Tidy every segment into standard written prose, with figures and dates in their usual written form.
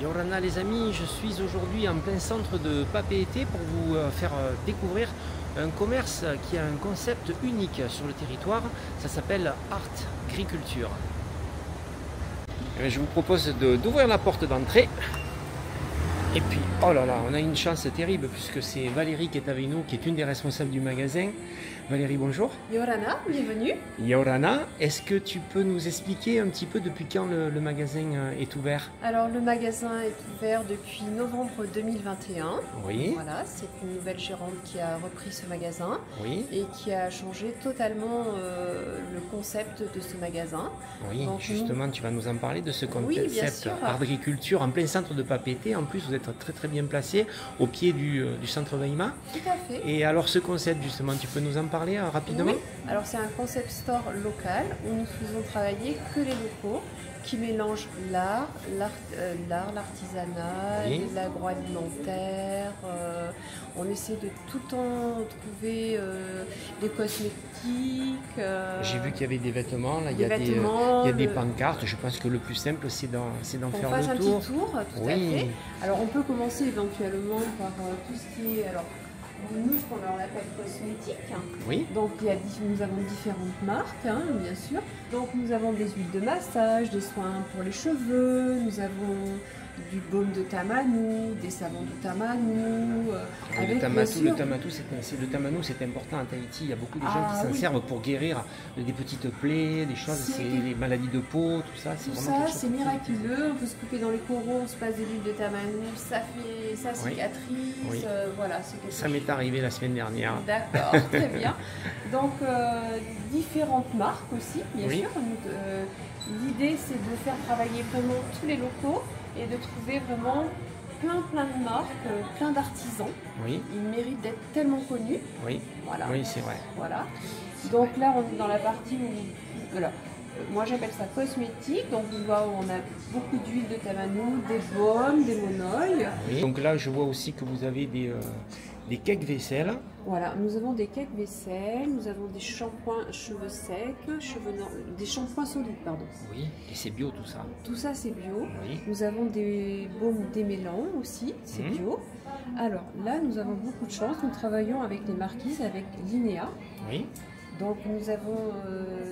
Yorana les amis, je suis aujourd'hui en plein centre de Papeete pour vous faire découvrir un commerce qui a un concept unique sur le territoire, ça s'appelle Art Agriculture. Je vous propose d'ouvrir la porte d'entrée. Et puis, oh là là, on a une chance terrible puisque c'est Valérie qui est avec nous, qui est une des responsables du magasin. Valérie, bonjour. Yorana, bienvenue. Yorana, est-ce que tu peux nous expliquer un petit peu depuis quand le magasin est ouvert? Alors, le magasin est ouvert depuis novembre 2021. Oui. Voilà, c'est une nouvelle gérante qui a repris ce magasin. Oui. Et qui a changé totalement le concept de ce magasin. Oui, donc, justement, tu vas nous en parler de ce concept Art Agriculture en plein centre de Papeete. En plus, vous êtes très très bien placé au pied du centre Weima. Tout à fait. Et alors, ce concept, justement, tu peux nous en parler rapidement? Oui. Alors, c'est un concept store local où nous faisons travailler que les locaux qui mélangent l'art, l'artisanat, oui, l'agroalimentaire. On essaie de tout le temps trouver des cosmétiques. J'ai vu qu'il y avait des vêtements, là, il y a des pancartes. Je pense que le plus simple, c'est d'en faire le tour. Un petit tour, tout à fait. Alors, on peut commencer éventuellement par tout ce qui est... Alors, nous, ce qu'on appelle cosmétique. Oui. Donc, nous avons différentes marques, hein, bien sûr. Donc, nous avons des huiles de massage, des soins pour les cheveux, nous avons du baume de tamanou, des savons de tamanou. Le tamanou, c'est important à Tahiti. Il y a beaucoup de gens qui s'en servent pour guérir des petites plaies, des choses, c'est les maladies de peau, tout ça. Tout ça, c'est miraculeux. On peut se couper dans les coraux, on se passe des huiles de tamanou, ça cicatrise. Oui. Voilà, ça m'est arrivé la semaine dernière. D'accord, très bien. Donc, différentes marques aussi, bien sûr. L'idée, c'est de faire travailler vraiment tous les locaux et de trouver vraiment plein de marques, plein d'artisans. Oui. Ils méritent d'être tellement connus. Oui, voilà. Oui, c'est vrai. Voilà. Donc là, on est dans la partie où... Voilà. Moi, j'appelle ça cosmétique. Donc, on voit où on a beaucoup d'huile de tamanou, des baumes, des monoïs. Oui. Donc là, je vois aussi que vous avez des cakes vaisselle. Voilà, nous avons des cakes vaisselle, nous avons des shampoings cheveux secs, des shampoings solides, pardon. Oui, et c'est bio tout ça. Tout ça, c'est bio. Oui. Nous avons des baumes démêlants aussi, c'est bio. Alors là, nous avons beaucoup de chance. Nous travaillons avec les marquises, avec Linéa. Oui. Donc nous avons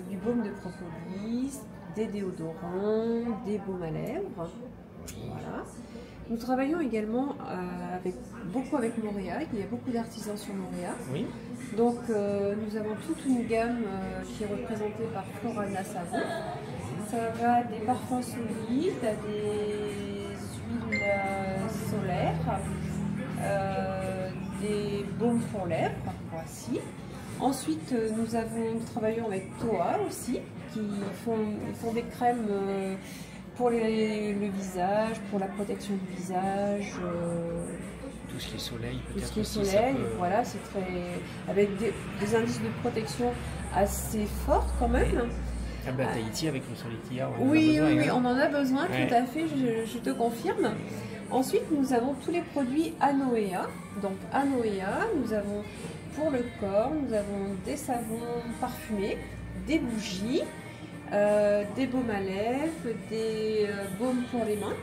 du baume de propolis, des déodorants, des baumes à lèvres. Voilà. Nous travaillons également beaucoup avec Montréal. Il y a beaucoup d'artisans sur Montréal. Oui. Donc nous avons toute une gamme qui est représentée par Florana Savon. Ça va des parfums solides à des huiles solaires, des baumes pour lèvres. Voici. Ensuite, nous travaillons avec Toa aussi, qui font des crèmes pour le visage, pour la protection du visage. Tout ce qui est soleil, peut-être. Tout ce qui est soleil, voilà, c'est très. Avec des indices de protection assez forts quand même. Ah bah, Tahiti, avec le soleil qu'il y a, oui, on en a besoin, tout à fait, je te confirme. Ensuite, nous avons tous les produits Anoea. Donc, Anoea, nous avons pour le corps, nous avons des savons parfumés, des bougies, des baumes à lèvres, des baumes pour les mains.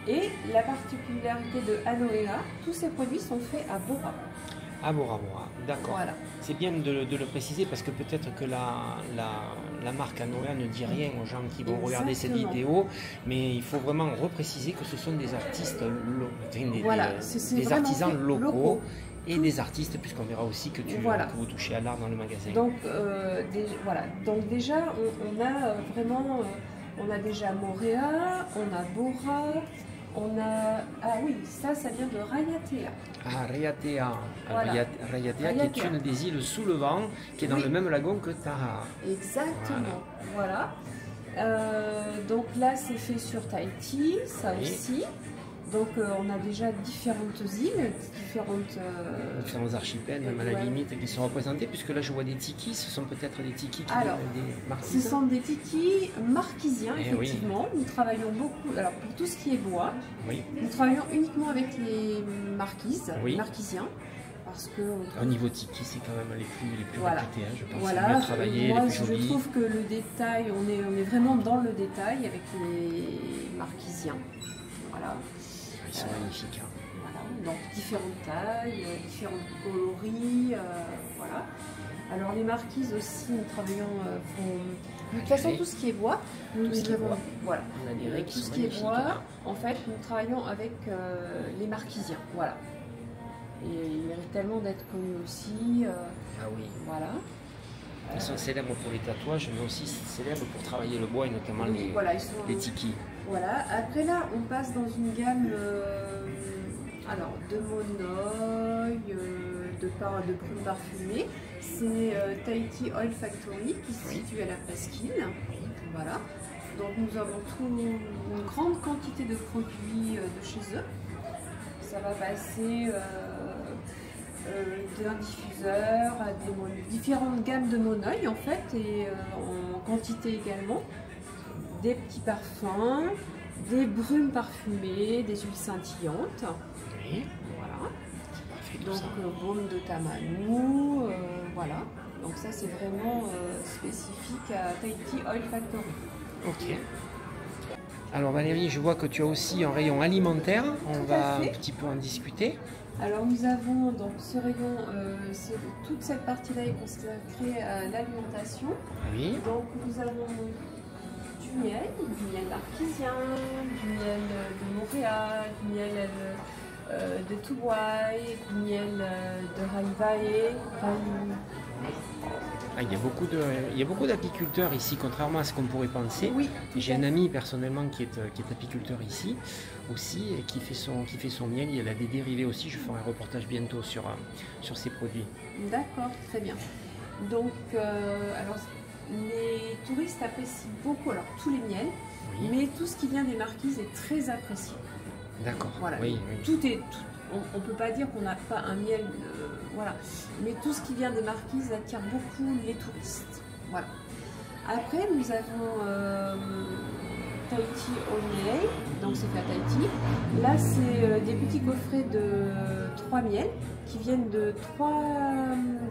Et la particularité de Anoea, tous ces produits sont faits à Bora. À Bora Bora, d'accord. Voilà. C'est bien de le préciser parce que peut-être que la marque Anoea ne dit rien aux gens qui vont regarder cette vidéo, mais il faut vraiment repréciser que ce sont des artistes des artisans locaux. Et des artistes, puisqu'on verra aussi que vous touchez à l'art dans le magasin. Donc, Donc déjà, on a vraiment, on a déjà Montréal, on a Bora, on a... Ah oui, ça vient de Rayatea. Ah, Rayatea. Voilà. Rayatea qui est une des îles sous le vent, qui est dans le même lagon que Taha. Exactement, voilà. Donc là, c'est fait sur Tahiti, ça aussi. Donc on a déjà différentes îles, différents archipels, même à la limite, qui sont représentés, puisque là je vois des tikis, ce sont peut-être des tikis qui viennent des marquises. Ce sont des tikis marquisiens, effectivement. Nous travaillons beaucoup, alors pour tout ce qui est bois, nous travaillons uniquement avec les marquisiens. Parce que au niveau tiki, c'est quand même les plus réputés, hein, je pense. Voilà. Mieux travaillés, moi, les plus jolis. Je trouve que le détail, on est vraiment dans le détail avec les marquisiens. Voilà. magnifique. Hein. Voilà, donc différentes tailles, différents coloris, voilà. Alors les marquises aussi, nous travaillons de toute façon tout ce qui est bois. Nous avons, voilà, on a des raies qui tout sont ce qui est bois. là. En fait, nous travaillons avec les marquisiens, voilà. Et ils méritent tellement d'être connus aussi. Ah oui. Voilà. Ils sont célèbres pour les tatouages, mais aussi célèbres pour travailler le bois et notamment voilà, les tikis. Voilà. Après là, on passe dans une gamme alors de monoï, de brume parfumée. C'est Tahiti Oil Factory qui se situe à la Presqu'île. Voilà. Donc nous avons une grande quantité de produits de chez eux. Ça va passer d'un diffuseur à différentes gammes de monoï en fait, et en quantité également. Des petits parfums, des brumes parfumées, des huiles scintillantes. Oui. Voilà. Donc baume de Tamanu, voilà. Donc ça c'est vraiment spécifique à Tahiti Oil Factory. Ok. Alors Valérie, je vois que tu as aussi un rayon alimentaire. On va un petit peu en discuter. Alors nous avons donc ce rayon, toute cette partie-là est consacrée à l'alimentation. Oui. Donc nous avons du miel marquisien, du miel de Montréal, du miel de Tubuai, du miel de Raivae. Ah, il y a beaucoup d'apiculteurs ici, contrairement à ce qu'on pourrait penser. Oui. J'ai un ami personnellement qui est apiculteur ici aussi et qui fait son miel. Il a des dérivés aussi. Je ferai un reportage bientôt sur ces produits. D'accord, très bien. Donc, alors, les touristes apprécient beaucoup tous les miels, mais tout ce qui vient des marquises est très apprécié. D'accord. Voilà. Oui. On ne peut pas dire qu'on n'a pas un miel, voilà. Mais tout ce qui vient des marquises attire beaucoup les touristes. Voilà. Après, nous avons Tahiti Onei, donc c'est fait à Tahiti. Là, c'est des petits coffrets de 3 miels qui viennent de 3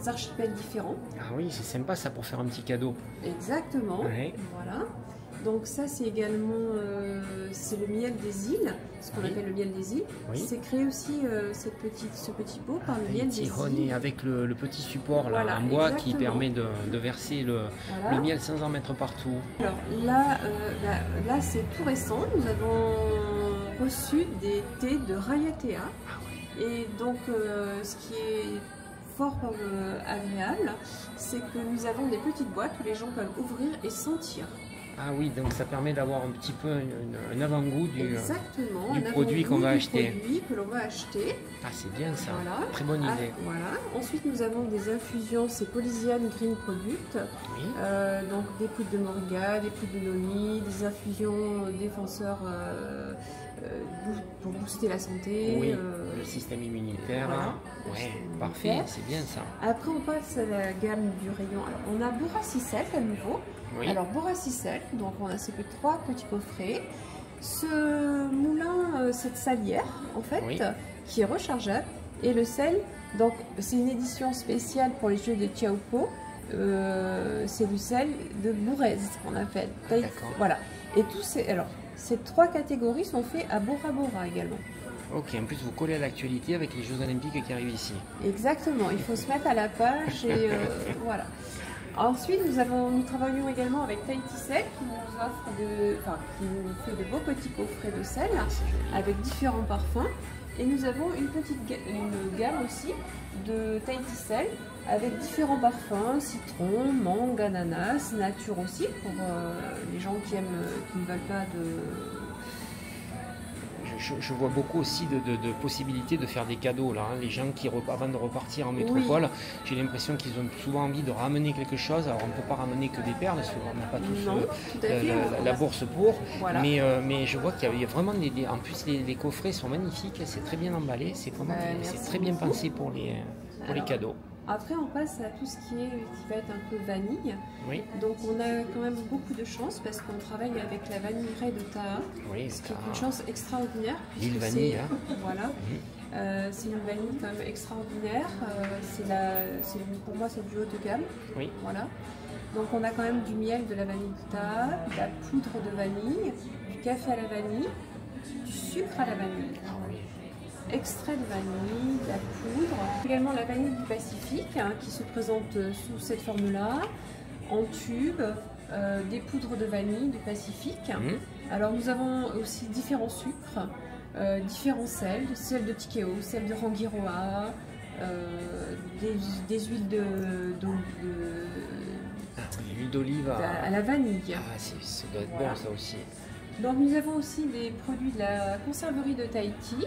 archipels différents. Ah oui, c'est sympa ça pour faire un petit cadeau. Exactement. Ouais. Voilà. Donc ça c'est également c'est le miel des îles, ce qu'on appelle le miel des îles. Oui. C'est créé aussi ce petit pot par le miel des îles. Avec le petit support là, voilà, en bois exactement. qui permet de verser le miel sans en mettre partout. Alors là c'est tout récent, nous avons reçu des thés de Raiatea. Et donc ce qui est fort agréable, c'est que nous avons des petites boîtes où les gens peuvent ouvrir et sentir. Ah oui, donc ça permet d'avoir un petit peu un avant-goût du produit qu'on va acheter. Que l'on va acheter. Ah, c'est bien ça. Voilà. Très bonne idée. Voilà. Ensuite, nous avons des infusions, c'est Polysian Green Product. Oui. Donc des poudres de moringa, des poudres de noni, des infusions défenseurs pour booster la santé. Oui, le système immunitaire. Voilà. Ouais, parfait, c'est bien ça. Après, on passe à la gamme du rayon. Alors, on a Boracicel à nouveau. Oui. Alors Boracicel, donc on a ces 3 petits coffrets. Ce moulin, cette salière en fait, qui est rechargeable, et le sel, donc c'est une édition spéciale pour les jeux de Tiaopo. C'est du sel de Bourrez qu'on appelle. Voilà. Et ces 3 catégories sont faites à Bora Bora également. Ok, en plus vous collez à l'actualité avec les Jeux Olympiques qui arrivent ici. Exactement, il faut se mettre à la page et voilà. Ensuite, nous travaillons également avec Tahiti Sel qui nous offre qui nous fait de beaux petits coffrets de sel avec différents parfums. Et nous avons une gamme aussi de Tahiti Sel avec différents parfums, citron, mangue, ananas, nature aussi pour les gens qui ne veulent pas de... Je vois beaucoup aussi de possibilités de faire des cadeaux là. Les gens qui, avant de repartir en métropole, j'ai l'impression qu'ils ont souvent envie de ramener quelque chose. Alors on ne peut pas ramener que des perles, parce qu'on n'a pas tous la bourse pour. Voilà. Mais je vois qu'il y a vraiment en plus les coffrets sont magnifiques, c'est très bien emballé, c'est très bien pensé pour les cadeaux. Après, on passe à tout ce qui va être un peu vanille. Oui. Donc, on a quand même beaucoup de chance parce qu'on travaille avec la vanille Rae de Taha, ce qui est une chance extraordinaire. L'île vanille. Voilà. C'est une vanille quand même extraordinaire. Pour moi, c'est du haut de gamme. Oui. Voilà. Donc, on a quand même du miel de la vanille de Taha, de la poudre de vanille, du café à la vanille, du sucre à la vanille. extrait de vanille, de la poudre. Également la vanille du Pacifique hein, qui se présente sous cette forme-là, en tube, des poudres de vanille du Pacifique. Alors nous avons aussi différents sucres, différents sels, sel de Tikeo, sel de Rangiroa, des huiles l'huile d'olive à la vanille. Ah, ça doit être bon ça aussi. Donc nous avons aussi des produits de la conserverie de Tahiti,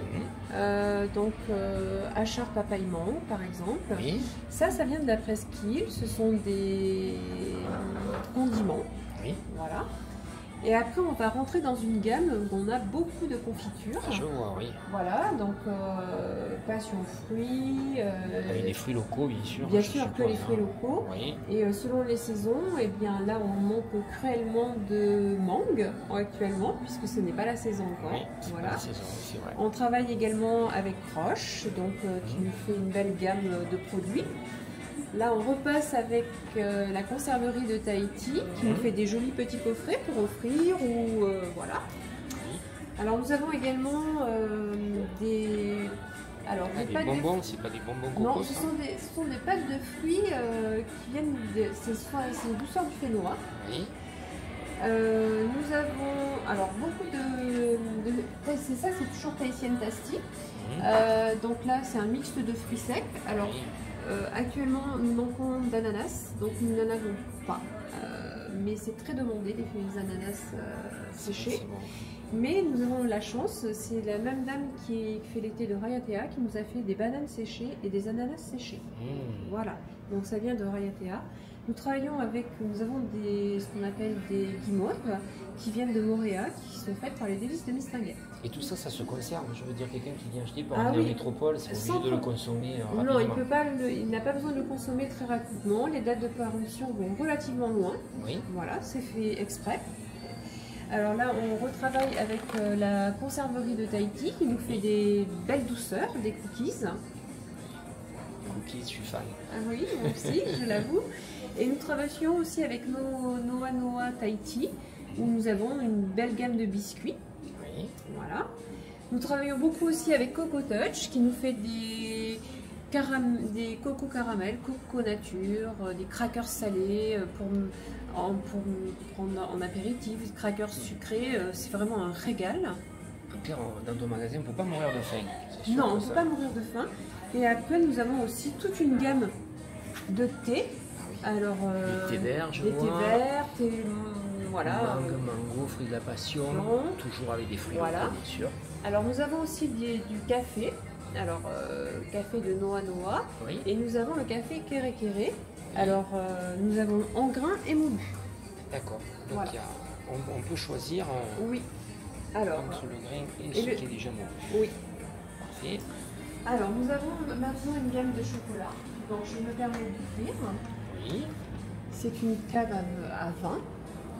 Achar papaïman par exemple. Oui. Ça vient de la presqu'île, ce sont des condiments. Oui. Voilà. Et après on va rentrer dans une gamme où on a beaucoup de confitures. Ah, je vois, oui. Voilà, donc passion fruits. Avec des fruits locaux, bien sûr. Bien sûr que les fruits locaux. Oui. Et selon les saisons, et bien là on manque cruellement de mangue actuellement, puisque ce n'est pas la saison encore. Oui, voilà. Pas la saison, c'est vrai. On travaille également avec Roche, donc qui nous fait une belle gamme de produits. Là, on repasse avec la conserverie de Tahiti, qui nous fait des jolis petits coffrets pour offrir ou voilà. Alors, nous avons également des. Alors, des bonbons, c'est pas des bonbons coco. Non, ce sont des pâtes de fruits qui viennent de. C'est douceur du fénois. Oui. Nous avons alors beaucoup de c'est ça, c'est toujours tahitienne tasty. Donc là, c'est un mix de fruits secs. Alors. Actuellement, nous manquons d'ananas, donc nous n'en avons pas. Mais c'est très demandé, les ananas séchés. Bon. Mais nous avons la chance, c'est la même dame qui fait l'été de Rayatea qui nous a fait des bananes séchées et des ananas séchés. Voilà, donc ça vient de Rayatea. Nous avons ce qu'on appelle des guimauves qui viennent de Moréa, qui sont faites par les délices de Mistinguett. Et tout ça, ça se conserve. Je veux dire, quelqu'un qui vient acheter pour venir en métropole, c'est obligé de le consommer rapidement. Non, il n'a pas besoin de le consommer très rapidement. Les dates de parution vont relativement loin. Oui. Voilà, c'est fait exprès. Alors là, on retravaille avec la conserverie de Tahiti qui nous fait des belles douceurs, des cookies. Cookies, je suis fan. Ah oui, moi aussi, je l'avoue. Et nous travaillons aussi avec Noa Noa Tahiti, où nous avons une belle gamme de biscuits. Oui. Voilà. Nous travaillons beaucoup aussi avec Coco Touch, qui nous fait des coco caramel, coco nature, des crackers salés pour prendre en apéritif, des crackers sucrés. C'est vraiment un régal. En clair, dans ton magasin, on ne peut pas mourir de faim. Non, on ne peut pas mourir de faim. Et après, nous avons aussi toute une gamme de thé. Alors, des thés verts, des thés verts, voilà. Mango, fruits de la passion, toujours avec des fruits locaux, bien sûr. Alors, nous avons aussi du café. Alors, café de Noa Noa. Oui. Et nous avons le café Kere Kere. Alors, nous avons en grain et moulu. D'accord. Donc, voilà. On peut choisir oui. Alors, entre le grain et ce qui est déjà moulu. Oui. Parfait. Alors, nous avons maintenant une gamme de chocolat. Donc, je me permets d'ouvrir. Oui. C'est une cave à vin.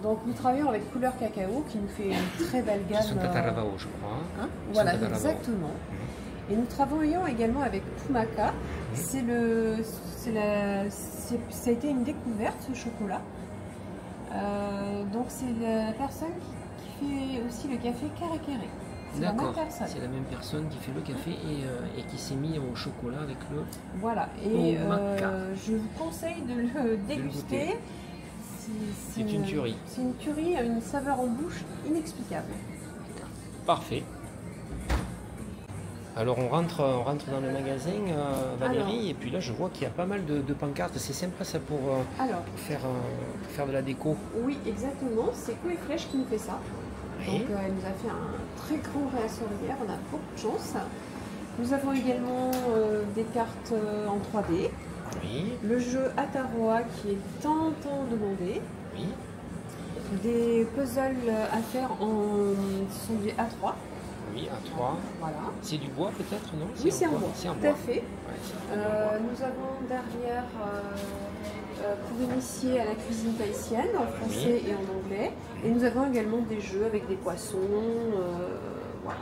Donc, nous travaillons avec Couleur Cacao qui nous fait une très belle gamme. C'est un Tataravao, je crois. Hein voilà, exactement. Et nous travaillons également avec Pumaka. Ça a été une découverte, ce chocolat. Donc, c'est la personne qui fait aussi le café Kere Kere. D'accord, c'est la même personne qui fait le café et qui s'est mis au chocolat avec le. Voilà, et je vous conseille de le déguster. C'est une tuerie. C'est une tuerie, une saveur en bouche inexplicable. Parfait. Alors on rentre dans le magasin, Valérie, et puis là je vois qu'il y a pas mal de pancartes. C'est sympa ça pour faire de la déco. Oui, exactement. C'est Coe Flèche qui nous fait ça. Donc elle nous a fait un très grand réassort hier, on a beaucoup de chance. Nous avons également des cartes en 3D. Oui. Le jeu Ataroa qui est tant demandé. Oui. Des puzzles à faire ce sont des A3. Oui, A3. Voilà. C'est du bois peut-être, non? Oui, c'est en bois. Tout à fait. Ouais, nous avons derrière pour initier à la cuisine tahitienne en français et en anglais. Et nous avons également des jeux avec des poissons. Voilà.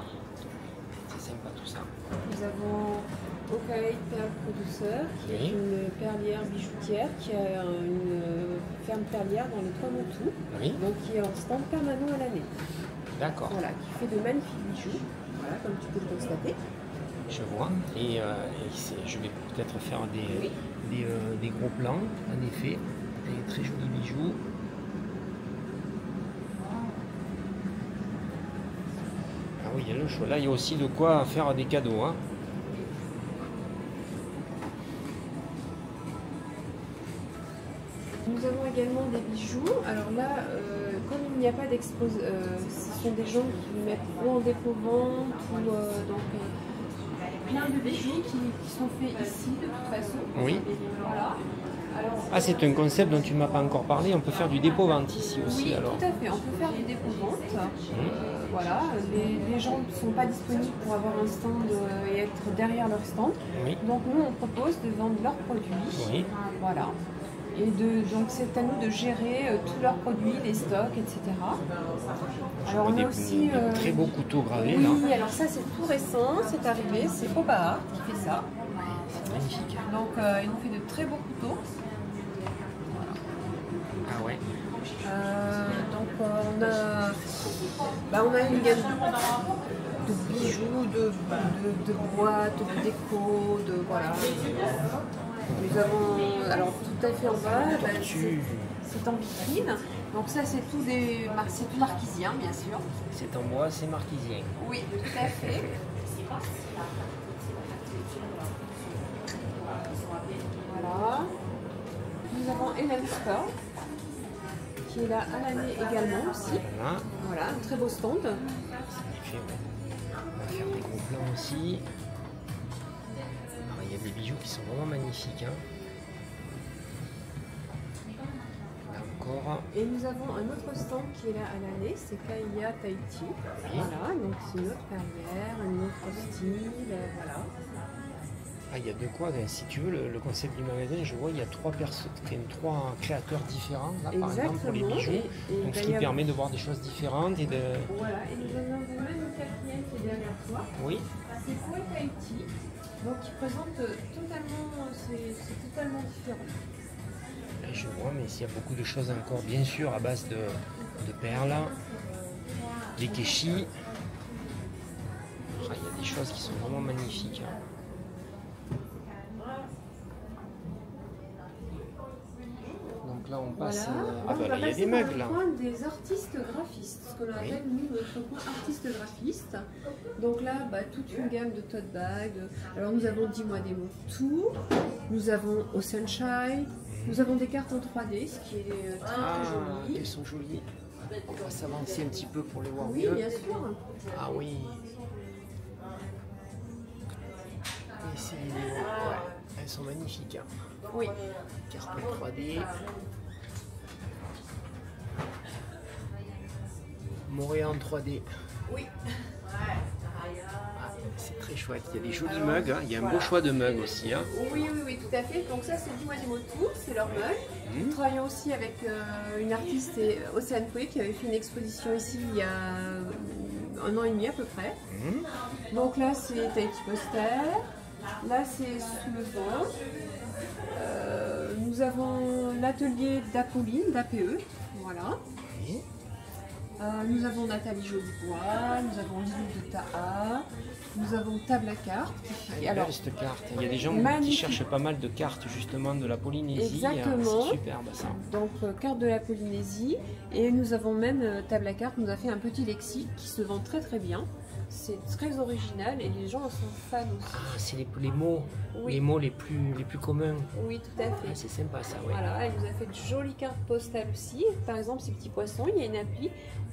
C'est sympa tout ça. Nous avons Okai Perle Produceur, qui est une perlière bijoutière, qui a une ferme perlière dans les Trois-Montous, donc qui est en stand permanent à l'année. D'accord. Voilà, qui fait de magnifiques bijoux, voilà, comme tu peux le constater. Je vois. Et je vais peut-être faire des gros plans, en effet. Des très jolis bijoux. Ah oui, il y a le choix. Là, il y a aussi de quoi faire des cadeaux. Hein. Nous avons également des bijoux. Alors là, comme il n'y a pas d'exposition, ce sont des gens qui mettent ou en dépôt-vente ou plein de bijoux qui sont faits ici de toute façon. Oui. Voilà. Ah, c'est un concept dont tu ne m'as pas encore parlé. On peut faire du dépôt-vente ici aussi. Oui, alors. tout à fait. On peut faire du dépôt-vente. Voilà. Les gens ne sont pas disponibles pour avoir un stand et être derrière leur stand. Oui. Donc nous, on propose de vendre leurs produits. Oui. Voilà. Et donc c'est à nous de gérer tous leurs produits, les stocks, etc. Alors on a aussi de très beaux couteaux gravés. Oui, là. alors ça c'est tout récent, c'est arrivé, c'est Aubahart qui fait ça. C'est magnifique. Donc ils nous fait de très beaux couteaux. Ah ouais. Donc on a une gamme de bijoux, de boîtes, de déco, de voilà. Nous avons, alors tout à fait en bas, c'est en vitrine. Donc ça c'est tout marquisien bien sûr. C'est en bois, c'est marquisien. Oui, tout à fait. Voilà. Nous avons Hélène Sport, qui est là à l'année également aussi. Voilà, un très beau stand. On va faire des gros plans aussi. Il y a des bijoux qui sont vraiment magnifiques. Hein. Là encore. Et nous avons un autre stand qui est là à l'année, c'est Kaya Tahiti. Oui. Voilà, donc c'est une autre carrière, un autre style, voilà. Ah, il y a de quoi, si tu veux, le concept du magasin, je vois, il y a trois créateurs différents, là, par exemple, pour les bijoux. Donc, ce qui permet de voir des choses différentes et de... Voilà, et nous en avons même une quatrième qui est derrière toi. Oui. C'est Koi Tahiti. Donc il présente totalement, c'est totalement différent. Je vois, mais il y a beaucoup de choses encore, bien sûr, à base de perles, des kéchis. Ah, il y a des choses qui sont vraiment magnifiques. Hein. Donc là on passe. Voilà. Il y a des mugs là. Des artistes graphistes, ce qu'on appelle nous notre coin artistes graphistes. Donc là, toute une gamme de tote bags. Alors nous avons 10 mois des mots tout. Nous avons au Sunshine. Nous avavons des cartes en 3D, ce qui est très joli. Elles sont jolies. On va s'avancer un petit peu pour les voir mieux. Oui, bien sûr. Ah oui. Ici, elles sont magnifiques. Hein. Oui. Carte en 3D. Montréal en 3D. Oui. C'est très chouette. Il y a des jolis mugs. Hein. Il y a un beau choix de mugs aussi. Hein. Oui, tout à fait. Donc ça, c'est 10 mois des mots tour, c'est leur mug. Nous travaillons aussi avec une artiste, Océane Pouet, qui avait fait une exposition ici il y a 1 an et demi à peu près. Donc là, c'est Tahiti Poster. Là, c'est Sous le vent. Nous avons l'atelier d'Apolline, d'APE. Voilà. Nous avons Nathalie Jolibois, nous avons Lily de Taha, nous avons Table à cartes. Alors, cette carte. Il y a des gens qui cherchent pas mal de cartes justement de la Polynésie. Exactement. C'est superbe ça. Donc carte de la Polynésie. Et nous avons même Table à cartes, nous a fait un petit lexique qui se vend très très bien. C'est très original et les gens en sont fans aussi. Ah, c'est les mots, les mots les plus communs. Oui, tout à fait. Ah, c'est sympa ça, oui. Voilà, elle nous a fait de jolies cartes postales aussi. Par exemple, ces petits poissons, il y a une appli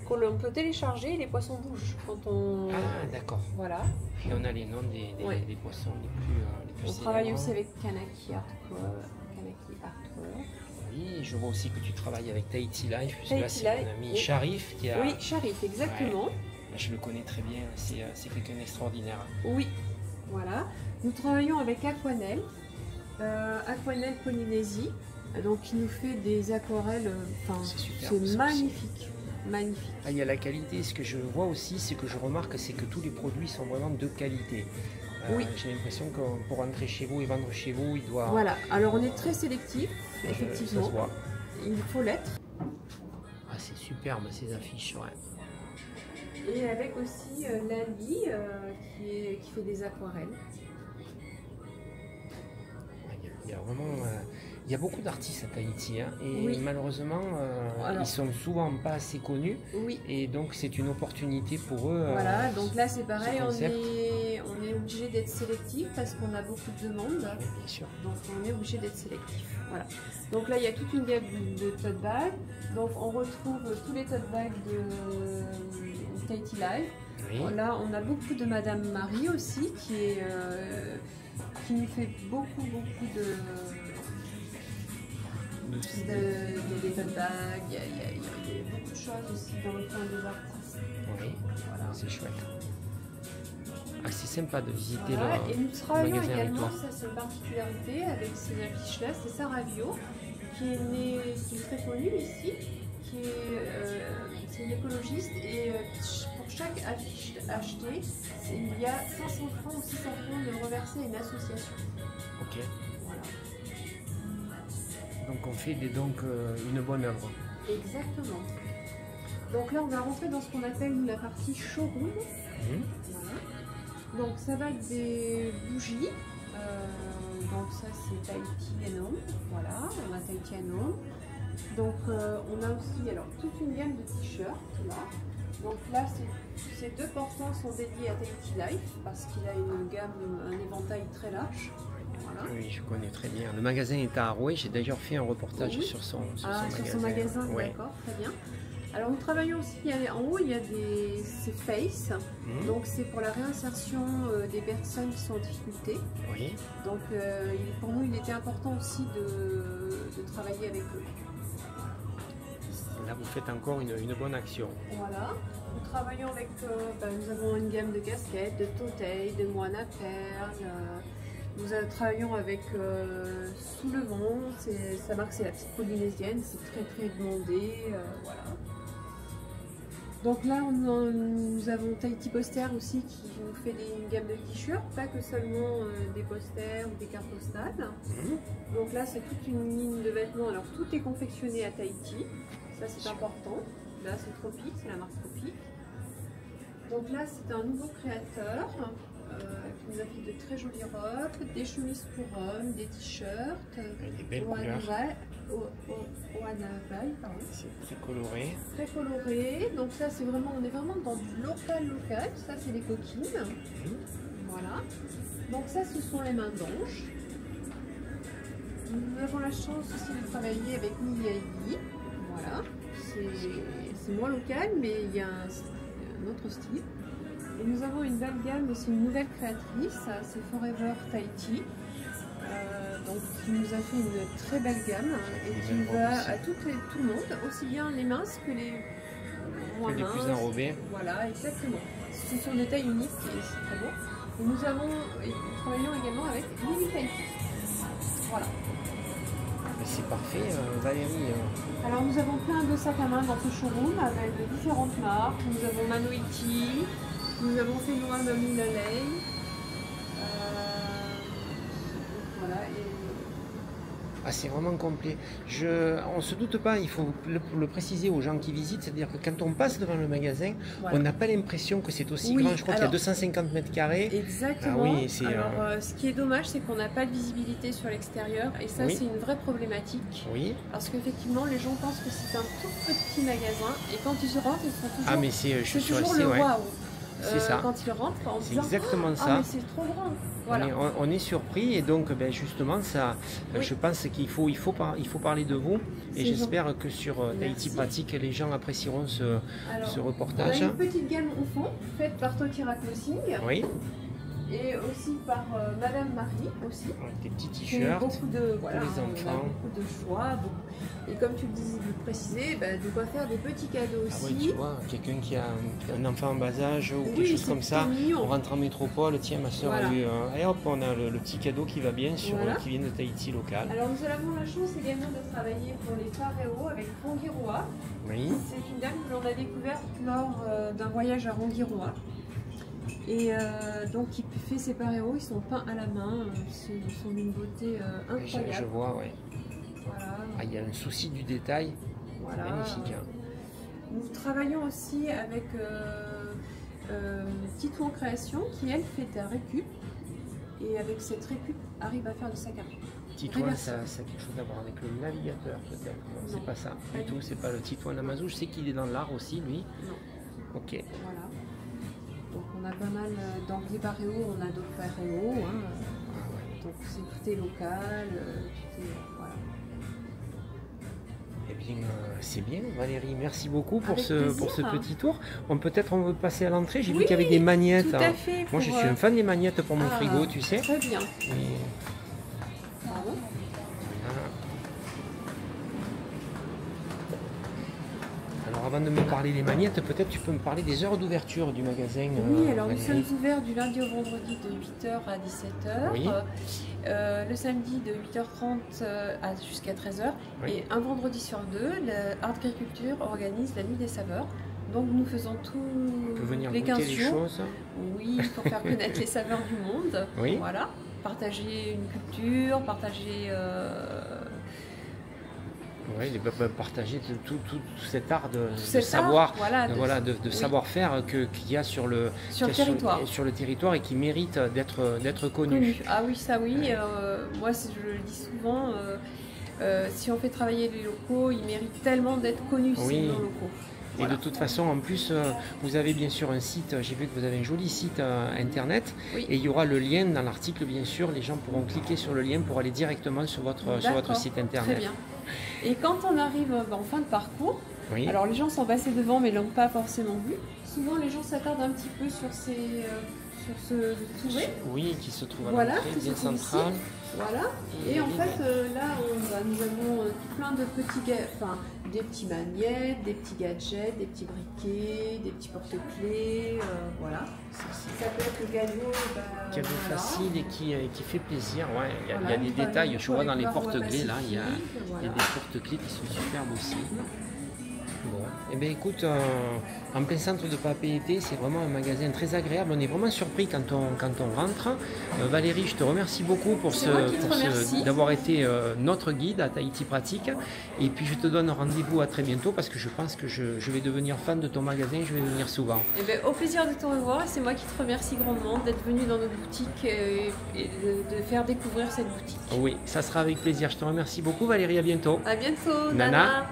qu'on peut télécharger et les poissons bougent quand on... Ah, d'accord. Voilà. Puis on a les noms des poissons les plus On célèbres. travaille aussi avec Kanaki Artwork. Oui, je vois aussi que tu travailles avec Tahiti Life, puisque là c'est Life, mon ami Sharif qui a... Oui, Sharif, exactement. Je le connais très bien, c'est quelqu'un d'extraordinaire. Oui, voilà. Nous travaillons avec Aquanel, Aquanel Polynésie, donc qui nous fait des aquarelles, c'est magnifique. Magnifique. Ah, il y a la qualité, ce que je vois aussi, c'est que je remarque, c'est que tous les produits sont vraiment de qualité. Oui. J'ai l'impression que pour rentrer chez vous et vendre chez vous, il doit... Voilà, alors on est très sélectif, effectivement. Ça se voit. Il faut l'être. Ah, c'est superbe ces affiches, ouais. Et avec aussi Lali qui fait des aquarelles. Il y a vraiment... il y a beaucoup d'artistes à Tahiti, hein, et Oui. malheureusement, Alors, ils sont souvent pas assez connus, oui. et donc c'est une opportunité pour eux. Voilà, donc là c'est pareil, ce on concept. est obligé d'être sélectif parce qu'on a beaucoup de demandes. Oui, bien sûr. Donc on est obligé d'être sélectif. Voilà. Donc là il y a toute une gamme de tote bags. Donc on retrouve tous les tote bags de Tahiti Live. Oui. Là on a beaucoup de Madame Marie aussi qui nous fait beaucoup il y a des tote bags, il y a beaucoup de choses aussi dans le coin des artistes. Oui, Voilà. c'est chouette. Ah, c'est sympa de visiter Voilà. le, Et nous travaillons magasin avec également, toi. ça c'est une particularité avec ces affiches-là, c'est Sarah Vio, qui est très connue ici, c'est une écologiste et pour chaque affiche achetée, il y a 500 francs ou 600 francs de reverser à une association. Ok. Voilà. Donc on fait une bonne œuvre. Exactement. Donc là on va rentrer dans ce qu'on appelle nous, la partie showroom. Voilà. Donc ça va être des bougies. Donc ça c'est Tahiti Home. Voilà, on a Tahiti Home. Donc on a aussi alors toute une gamme de t-shirts là. Donc là ces deux portants sont dédiés à Tahiti Life parce qu'il a une gamme, un éventail très large. Voilà. Oui, je connais très bien. Le magasin est à Arouet. J'ai d'ailleurs fait un reportage Oui. sur son Sur magasin. son magasin, Ouais. d'accord, très bien. Alors nous travaillons aussi, en haut il y a ces FACE, donc c'est pour la réinsertion des personnes qui sont en difficulté. Oui. Donc pour nous il était important aussi de travailler avec eux. Là vous faites encore une bonne action. Voilà, nous travaillons avec, nous avons une gamme de casquettes, de totei, de moines à perles. Nous travaillons avec Soulevant, sa marque c'est la petite polynésienne, c'est très demandé, voilà. Donc là nous avons Tahiti Poster aussi qui nous fait une gamme de t-shirts, pas que seulement des posters ou des cartes postales. Donc là c'est toute une ligne de vêtements, alors tout est confectionné à Tahiti, ça c'est important. Là c'est Tropique, c'est la marque Tropique. Donc là c'est un nouveau créateur. Qui nous a fait de très jolies robes, des chemises pour hommes, des t-shirts, Des belles couleurs. C'est très coloré. Très coloré. Donc ça c'est vraiment, on est vraiment dans du local. Ça c'est les coquines. Voilà. Donc ça ce sont les mains d'ange. Nous avons la chance aussi de travailler avec Miyaï. Voilà. C'est moins local mais il y a un autre style. Et nous avons une belle gamme, aussi une nouvelle créatrice, c'est Forever Tahiti, donc qui nous a fait une très belle gamme et qui va à tout le monde, aussi bien les minces que les moins minces. Les plus enrobés. Voilà, exactement. Ce sont des tailles uniques et c'est très beau. Et nous travaillons également avec Lily Tahiti. Voilà. C'est parfait, Valérie. Alors nous avons plein de sacs à main dans ce showroom avec de différentes marques. Nous avons Manoiti. Nous avons fait Noa Mamou Lalei. Voilà. Ah, c'est vraiment complet. On ne se doute pas, il faut le préciser aux gens qui visitent, c'est-à-dire que quand on passe devant le magasin, Voilà. on n'a pas l'impression que c'est aussi Oui, grand. Je crois qu'il y a 250 mètres carrés. Exactement. Ah oui, alors, ce qui est dommage, c'est qu'on n'a pas de visibilité sur l'extérieur et ça, oui. c'est une vraie problématique. Oui. Parce qu'effectivement, les gens pensent que c'est un tout petit magasin et quand ils rentrent, ils sont toujours. Ah, mais je suis sûr, toujours le ouais. waouh. C'est ça. Quand ils rentrent, en C'est disant, exactement ah, ça. mais c'est trop grand. Voilà. On est surpris et donc justement ça, Oui. je pense qu'il faut parler de vous et j'espère que sur Tahiti Merci. Pratique les gens apprécieront ce On a reportage. une petite gamme au fond faite par Tokira Clothing Oui, et aussi par Madame Marie aussi. avec des petits Qui a t-shirts beaucoup de, pour les on a enfants. beaucoup de choix. Et comme tu le précisais, de quoi faire des petits cadeaux Ah aussi. oui, tu vois, quelqu'un qui a un enfant en bas âge ou quelque Oui, chose comme ça, mignon. on rentre en métropole, tiens ma soeur Voilà. a eu et hop, on a le petit cadeau qui va bien Voilà. qui vient de Tahiti local. Alors nous avons la chance également de travailler pour les Paréo avec Rangiroa. Oui, C'est une dame que l'on a découverte lors d'un voyage à Rangiroa. Et donc il fait ses Paréo, ils sont peints à la main, ils sont d'une beauté incroyable. je vois, ouais. Voilà. Ah, il y a un souci du détail, Voilà. magnifique. Hein. Nous travaillons aussi avec Tito en création qui elle fait de la récup et avec cette récup arrive à faire du sac à main. Titouan, ça a quelque chose à voir avec le navigateur peut-être. Non, c'est pas ça du tout, c'est pas le Titouan Amazou. Je sais qu'il est dans l'art aussi lui. Non. Ok. Voilà. Donc on a pas mal dans les paréos, on a d'autres paréos. Hein. Donc tout est local, tout est, voilà. Eh bien, c'est bien, Valérie. Merci beaucoup pour ce petit tour. Peut-être on veut passer à l'entrée. J'ai vu qu'avec des magnettes. Tout à fait. Moi, je suis un fan des magnettes pour mon frigo, tu sais. Très bien. Alors, avant de me parler des magnettes, peut-être tu peux me parler des heures d'ouverture du magasin. Oui, alors nous sommes ouverts du lundi au vendredi de 8h à 17h. Oui. Le samedi de 8h30 jusqu'à 13h. Oui. Et un vendredi sur deux, l'Art Agriculture organise la Nuit des Saveurs. Donc nous faisons les 15 jours. Oui, pour faire connaître les saveurs du monde. Oui. Voilà. Partager une culture, partager... Oui, partager tout cet art de savoir, de savoir-faire qu'il y a sur le territoire et qui mérite d'être connu. Ah oui, ça oui. Ouais. Moi, je le dis souvent, si on fait travailler les locaux, ils méritent tellement d'être connus, ces locaux. Et de toute façon, en plus, vous avez bien sûr un site, j'ai vu que vous avez un joli site internet, et il y aura le lien dans l'article, bien sûr, les gens pourront cliquer sur le lien pour aller directement sur votre site internet. Très bien. Et quand on arrive en fin de parcours, alors les gens sont passés devant mais ne l'ont pas forcément vu, souvent les gens s'attardent un petit peu sur ce touvet. Oui, qui se trouve à l'entrée, bien central. Voilà. Et en fait, là, nous avons plein de des petits magnettes, des petits gadgets, des petits briquets, des petits porte-clés, voilà. Ça peut être le cadeau facile et qui fait plaisir. Ouais, il y a des détails, je vois dans les porte-clés, là, il y a des porte-clés qui sont superbes aussi. Bon, eh bien écoute, en plein centre de Papeete, c'est vraiment un magasin très agréable. On est vraiment surpris quand on rentre. Valérie, je te remercie beaucoup d'avoir été notre guide à Tahiti Pratique. Et puis je te donne rendez-vous à très bientôt parce que je pense que je vais devenir fan de ton magasin. Je vais venir souvent. Eh bien, au plaisir de te revoir. Et c'est moi qui te remercie grandement d'être venu dans notre boutique et de faire découvrir cette boutique. Oui, ça sera avec plaisir. Je te remercie beaucoup, Valérie. À bientôt. À bientôt, Nana.